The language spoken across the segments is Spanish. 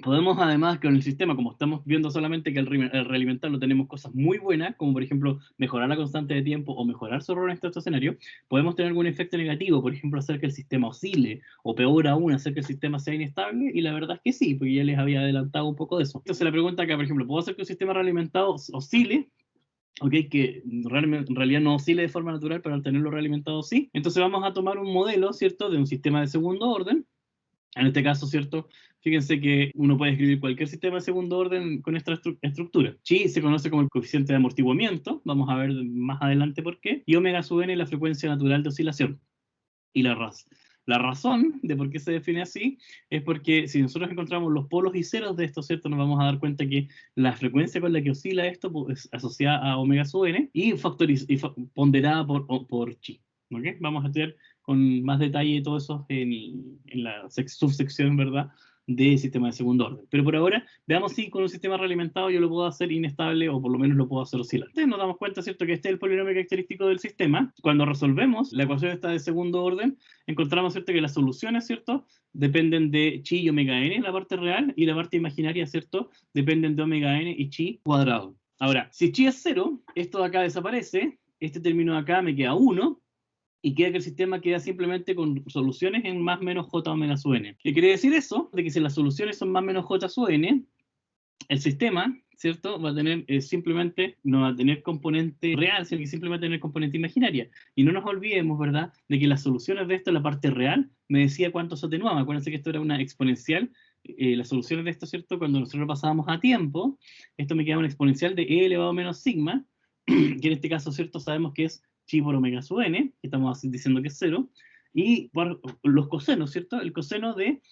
Podemos además con el sistema, como estamos viendo solamente que el realimentarlo tenemos cosas muy buenas, como por ejemplo mejorar la constante de tiempo o mejorar su error en este escenario, podemos tener algún efecto negativo, por ejemplo hacer que el sistema oscile, o peor aún, hacer que el sistema sea inestable, y la verdad es que sí, porque ya les había adelantado un poco de eso. Entonces la pregunta acá, por ejemplo, ¿puedo hacer que un sistema realimentado oscile? Ok, que realmente, en realidad no oscile de forma natural, pero al tenerlo realimentado sí. Entonces vamos a tomar un modelo, ¿cierto?, de un sistema de segundo orden. En este caso, ¿cierto? Fíjense que uno puede escribir cualquier sistema de segundo orden con esta estructura. Chi se conoce como el coeficiente de amortiguamiento, vamos a ver más adelante por qué, y omega sub n es la frecuencia natural de oscilación. Y la razón de por qué se define así es porque si nosotros encontramos los polos y ceros de esto, ¿cierto? Nos vamos a dar cuenta que la frecuencia con la que oscila esto pues, es asociada a omega sub n y, ponderada por chi. ¿Okay? Vamos a estudiar con más detalle todo eso en la subsección, ¿verdad?, de sistema de segundo orden. Pero por ahora, veamos si con un sistema realimentado yo lo puedo hacer inestable o por lo menos lo puedo hacer oscilante. Nos damos cuenta, ¿cierto?, que este es el polinomio característico del sistema. Cuando resolvemos la ecuación esta de segundo orden, encontramos, ¿cierto?, que las soluciones, ¿cierto?, dependen de chi y omega n en la parte real, y la parte imaginaria, ¿cierto?, dependen de omega n y chi cuadrado. Ahora, si chi es 0, esto de acá desaparece, este término de acá me queda 1, y queda que el sistema queda simplemente con soluciones en más menos j omega sub n. ¿Qué quiere decir eso? De que si las soluciones son más menos j sub n, el sistema, ¿cierto?, va a tener simplemente, no va a tener componente real, sino que simplemente va a tener componente imaginaria. Y no nos olvidemos, ¿verdad?, de que las soluciones de esto, la parte real, me decía cuánto se atenuaba. Acuérdense que esto era una exponencial. Las soluciones de esto, ¿cierto?, cuando nosotros lo pasábamos a tiempo, esto me quedaba una exponencial de e elevado a menos sigma, que en este caso, ¿cierto?, sabemos que es chi por omega sub n, que estamos diciendo que es 0, y por los cosenos, ¿cierto? El coseno de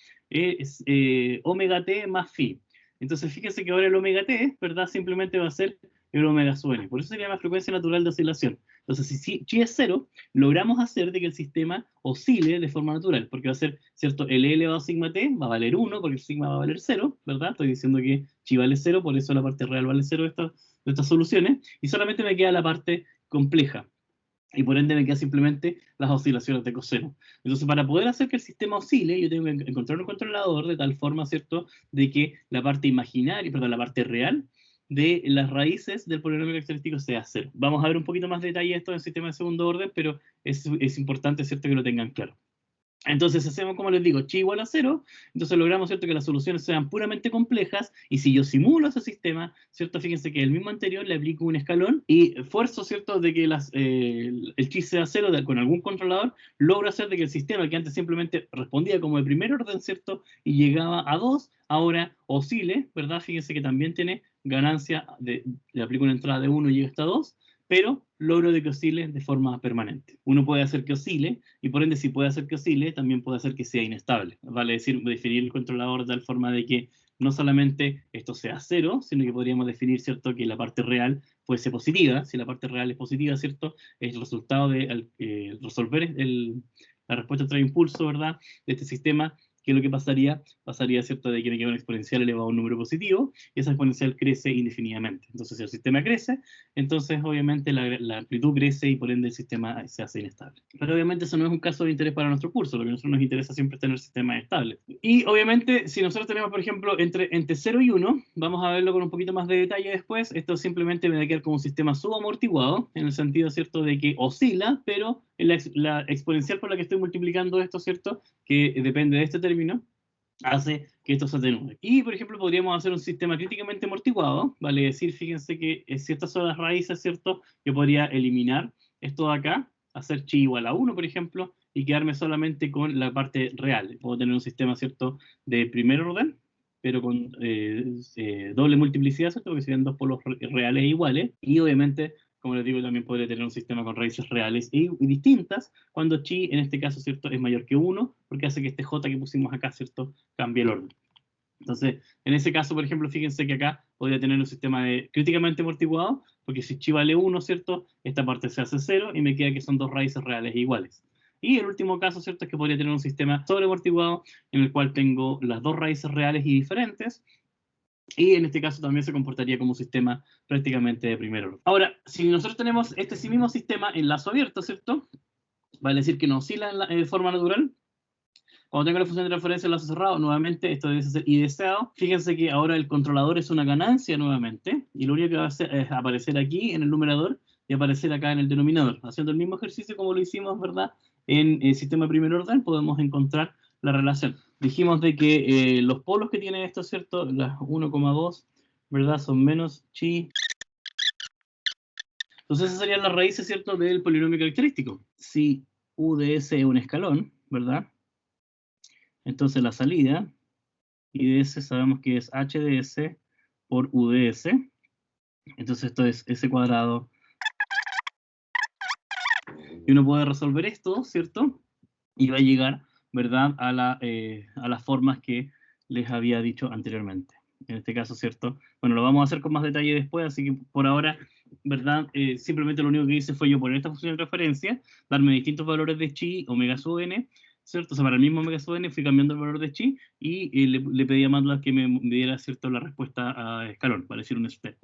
omega t más phi. Entonces, fíjense que ahora el omega t, ¿verdad?, simplemente va a ser el omega sub n. Por eso sería la frecuencia natural de oscilación. Entonces, si chi es 0, logramos hacer de que el sistema oscile de forma natural, porque va a ser, ¿cierto?, el e elevado a sigma t va a valer 1, porque el sigma va a valer 0, ¿verdad? Estoy diciendo que chi vale 0, por eso la parte real vale 0 de estas soluciones, y solamente me queda la parte compleja, y por ende me quedan simplemente las oscilaciones de coseno. Entonces, para poder hacer que el sistema oscile, yo tengo que encontrar un controlador de tal forma, ¿cierto?, de que la parte imaginaria, perdón, la parte real de las raíces del polinomio característico sea 0. Vamos a ver un poquito más detalle esto en el sistema de segundo orden, pero es importante, ¿cierto?, que lo tengan claro. Entonces hacemos, como les digo, chi igual a 0, entonces logramos, ¿cierto?, que las soluciones sean puramente complejas, y si yo simulo ese sistema, ¿cierto?, fíjense que el mismo anterior le aplico un escalón y esfuerzo, ¿cierto?, de que el chi sea 0 con algún controlador, logro hacer de que el sistema, que antes simplemente respondía como de primer orden, ¿cierto?, y llegaba a 2, ahora oscile, ¿verdad? Fíjense que también tiene ganancia, le aplico una entrada de 1 y llega hasta 2, pero logro de que oscile de forma permanente. Uno puede hacer que oscile, y por ende, si puede hacer que oscile, también puede hacer que sea inestable. Vale decir, definir el controlador de tal forma de que no solamente esto sea 0, sino que podríamos definir, ¿cierto?, que la parte real fuese positiva. Si la parte real es positiva, ¿cierto?, es el resultado de resolver la respuesta trae impulso, ¿verdad?, de este sistema. ¿Qué es lo que pasaría? Pasaría, ¿cierto?, de que me queda una exponencial elevado a un número positivo, y esa exponencial crece indefinidamente. Entonces, si el sistema crece, entonces obviamente la amplitud crece y por ende el sistema se hace inestable. Pero obviamente eso no es un caso de interés para nuestro curso, lo que a nosotros nos interesa siempre es tener sistemas estables. Y obviamente si nosotros tenemos, por ejemplo, entre 0 y 1, vamos a verlo con un poquito más de detalle después, esto simplemente me va a quedar como un sistema subamortiguado, en el sentido, ¿cierto?, de que oscila, pero la exponencial por la que estoy multiplicando esto, ¿cierto?, que depende de este término, hace que esto se atenúe. Y, por ejemplo, podríamos hacer un sistema críticamente amortiguado, vale decir, fíjense que si estas son las raíces, ¿cierto?, yo podría eliminar esto de acá, hacer chi igual a 1, por ejemplo, y quedarme solamente con la parte real. Puedo tener un sistema, ¿cierto?, de primer orden, pero con doble multiplicidad, ¿cierto?, porque serían dos polos reales e iguales, y obviamente, como les digo, también podría tener un sistema con raíces reales y distintas, cuando chi, en este caso, ¿cierto?, es mayor que 1, porque hace que este j que pusimos acá, ¿cierto?, cambie el orden. Entonces, en ese caso, por ejemplo, fíjense que acá podría tener un sistema críticamente amortiguado, porque si chi vale 1, ¿cierto?, esta parte se hace 0 y me queda que son dos raíces reales e iguales. Y el último caso, ¿cierto?, es que podría tener un sistema sobreamortiguado en el cual tengo las dos raíces reales y diferentes, y en este caso también se comportaría como un sistema prácticamente de primer orden. Ahora, si nosotros tenemos este mismo sistema en lazo abierto, ¿cierto?, vale decir que no oscila de forma natural, Cuando tengo la función de referencia en lazo cerrado, nuevamente esto debe ser y deseado. Fíjense que ahora el controlador es una ganancia nuevamente, y lo único que va a hacer es aparecer aquí en el numerador y aparecer acá en el denominador. Haciendo el mismo ejercicio como lo hicimos, ¿verdad? En el sistema de primer orden podemos encontrar la relación. Dijimos de que los polos que tiene esto, ¿cierto? Las 1,2, ¿verdad? Son menos chi. Entonces esas serían las raíces, ¿cierto? Del polinomio característico. Si u de s es un escalón, ¿verdad? Entonces la salida, y de s sabemos que es h de s por u de s. Entonces esto es s cuadrado. Y uno puede resolver esto, ¿cierto? Y va a llegar, ¿verdad? A las formas que les había dicho anteriormente. En este caso, ¿cierto? Bueno, lo vamos a hacer con más detalle después, así que por ahora, ¿verdad? Simplemente lo único que hice fue yo poner esta función de referencia, darme distintos valores de chi, omega sub n, ¿cierto? O sea, para el mismo omega sub n fui cambiando el valor de chi y le pedí a MATLAB que me diera, ¿cierto? La respuesta a escalón, para decir un step.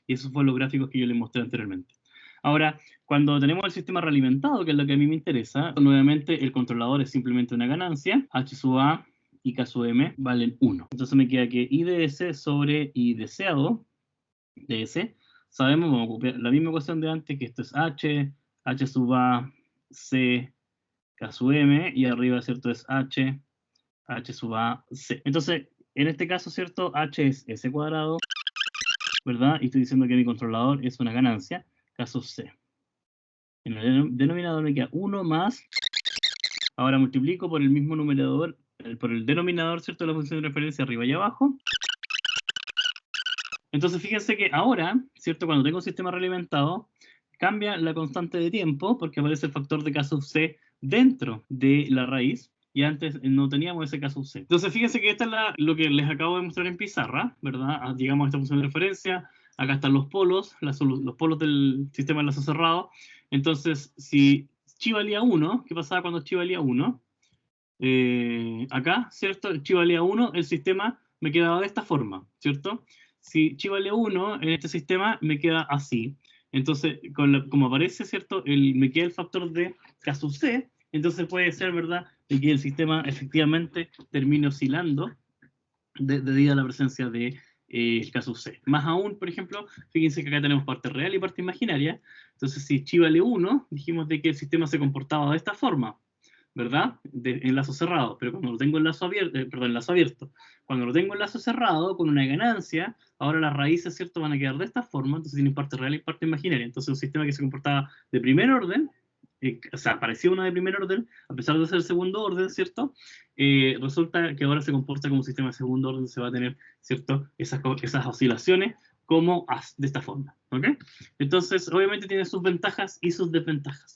Y esos fueron los gráficos que yo les mostré anteriormente. Ahora, cuando tenemos el sistema realimentado, que es lo que a mí me interesa, nuevamente el controlador es simplemente una ganancia, h sub a y k sub m valen 1. Entonces me queda que i de s sobre i deseado de s, sabemos, vamos a copiar la misma ecuación de antes, que esto es h sub a, c, k sub m, y arriba, ¿cierto? Es h sub a, c. Entonces, en este caso, ¿cierto? H es s cuadrado, ¿verdad? Y estoy diciendo que mi controlador es una ganancia, k sub c. En el denominador me queda 1 más, ahora multiplico por el mismo numerador, por el denominador, ¿cierto? La función de referencia arriba y abajo. Entonces fíjense que ahora, ¿cierto? Cuando tengo un sistema realimentado, cambia la constante de tiempo porque aparece el factor de k sub c dentro de la raíz, y antes no teníamos ese k sub c. Entonces fíjense que esta es lo que les acabo de mostrar en pizarra, ¿verdad? Llegamos a esta función de referencia, acá están los polos, los polos del sistema de lazo cerrado. Entonces, si chi valía 1, ¿qué pasaba cuando chi valía 1? Acá, ¿cierto? Chi valía 1, el sistema me quedaba de esta forma, ¿cierto? Si chi vale 1, en este sistema me queda así. Entonces, como aparece, ¿cierto? Me queda el factor de k sub c, entonces puede ser, ¿verdad?, de que el sistema efectivamente termine oscilando debido a la presencia de k sub c. Más aún, por ejemplo, fíjense que acá tenemos parte real y parte imaginaria. Entonces, si chi vale 1, dijimos de que el sistema se comportaba de esta forma, ¿verdad? En lazo cerrado, pero cuando lo tengo en lazo abierto, perdón, en lazo abierto, cuando lo tengo en lazo cerrado, con una ganancia, ahora las raíces, ¿cierto?, van a quedar de esta forma, entonces tienen parte real y parte imaginaria. Entonces un sistema que se comportaba de primer orden, o sea, parecía uno de primer orden, a pesar de ser segundo orden, ¿cierto? Resulta que ahora se comporta como un sistema de segundo orden, se va a tener, ¿cierto?, esas oscilaciones como de esta forma, ¿ok? Entonces, obviamente tiene sus ventajas y sus desventajas.